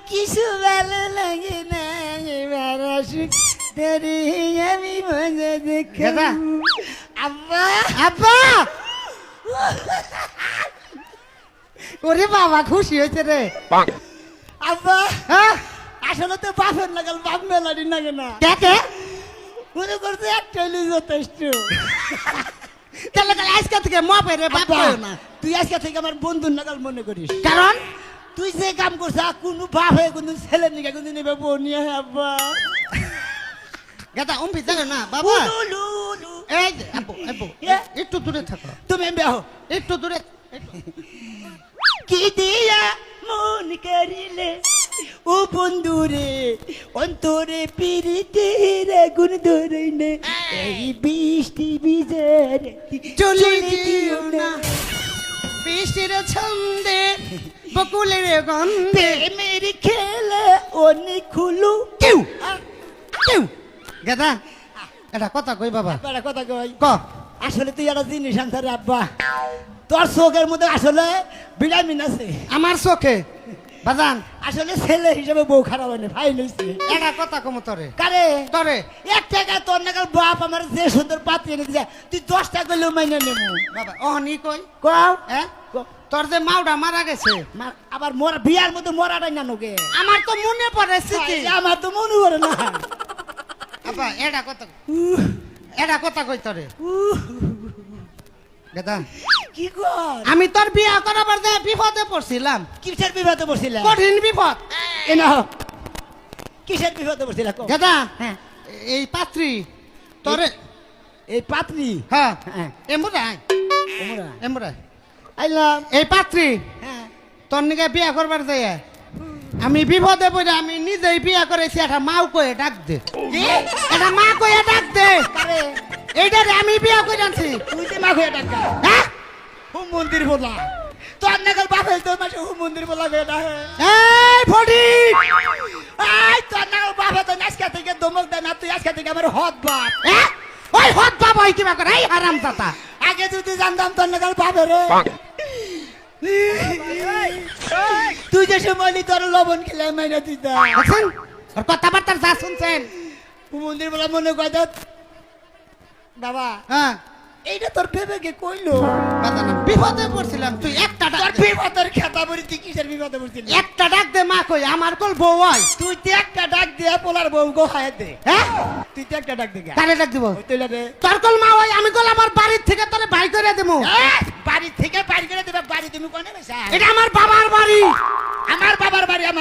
কিছু ভালো লাগে না এবার আসুক দেরি আমি মজা দেখে দাদা। আব্বা আব্বা ওরে বাবা খুশি হয়েছে রে আব্বা হ্যাঁ আসলে তো বাপের লাগাল বাপ মেলারি লাগে না কে মনে করছে একটা হইলে যথেষ্ট তাহলে তাহলে আজকে থেকে মপে রে বাপ আব্বা, কইও না তুই আজকে থেকে আমার বন্ধুর নাগাল মনে করিস কারণ তুই যে কাম করছিস আর কোনো বাপ হয়ে কোনো ছেলে নিয়ে কোনো নেবে বউ নিয়ে আব্বা গাদা অম্বি জানো না বাবা উলু, উলু। এই যে, আব্বু আব্বু এ? একটু দূরে থাকো তুমি বেহ একটু দূরে কি দিয়া মন করিলে ও বন্ধুরে অন্তরে পিরিতের আগুন ধরে নে এই বৃষ্টি বিজের চলে দিও না বৃষ্টির ছন্দে বকুলের গন্ধে প্রেমের খেলা অনেক খুলু কেউ কেউ গাদা এটা কথা কই বাবা একটা কথা কই ক আসলে তুই একটা জিনিস আনসারে আব্বা তোর চোখের মধ্যে আসলে ভিটামিন আছে আমার চোখে বাজান আসলে ছেলে হিসেবে বউ খারাপ হয় না ফাইল হয়েছে এটা কথা কম তরে কারে তরে এক টাকা তোর নাগাল বাপ আমার যে সুন্দর পাতি এনে দিছে তুই 10 টাকা গেলেও মাইনে নেবো বাবা অহনি কই কও হ্যাঁ তোর যে মাউডা মারা গেছে আবার মোর বিয়ার মধ্যে মরাটাই না নোকে আমার তো মনে পড়ে স্মৃতি আমার তো মনে করে না আপা এটা কথা কই তরে গাদা কি কর আমি তোর বিয়া করাবার যে বিপদে পড়ছিলাম কিসের বিপদে পড়ছিলা কঠিন বিপদ এনা কিসের বিপদে পড়ছিলা কও গাদা হ্যাঁ এই পাত্রী তোরে এই পাত্রী হ্যাঁ হ্যাঁ এমরাই ওমরা এমরাই আইলাম এই পাত্রী হ্যাঁ তোর নিকে বিয়া করবার যাই আমি বিপদে পড়ে আমি নিজেই বিয়া করেছি একটা মাও কয়ে ডাক দে একটা মা কয়ে ডাক দে কারে এইটারে আমি বিয়া করে আনছি তুই যে মা হয়ে ডাকা হ্যাঁ হুম মন্দির বলা তোর নাগাল বাপ হয়ে তোর মাসে হুম মন্দির বলা হয়ে ডাকে এই ফটিক আই তোর নাগাল বাপ হয়ে তো আজকে থেকে দমক দেয় না তুই আজকে থেকে আমার হদ বাপ হ্যাঁ ওই হত বাবা হই কিবা করে এই হারাম দাতা আগে যদি জানতাম তোর নাগাল বাপ রে তুই যে সময় তোর লবণ খেলে মাইনা দিতাম দেখছেন ওর কথাবার্তা যা শুনছেন মন্দির বলা মনে কথা বাবা হ্যাঁ এইটা তোর ভেবেকে কইলো বাজানা বিপদে পড়ছিলাম তুই একটা তোর ডাক দে। বিপদের খেতা বলি তুই কিসের বিপদে পড়ছিলি একটা ডাক দে মা কই আমার কল বউ হয় তুই তো একটা ডাক দিয়ে পোলার বউ গো হায় দে হ্যাঁ তুই তো একটা ডাক দে গা কারে ডাক দিব ওই তুইলা দে তোর কল মা হয় আমি কল আমার বাড়ির থেকে তোরে বাই করে দেবো বাড়ি থেকে বাড়ি করে দেবে বাড়ি তুমি কোনে বেসা এটা আমার বাবার বাড়ি আমার বাবার বাড়ি আমার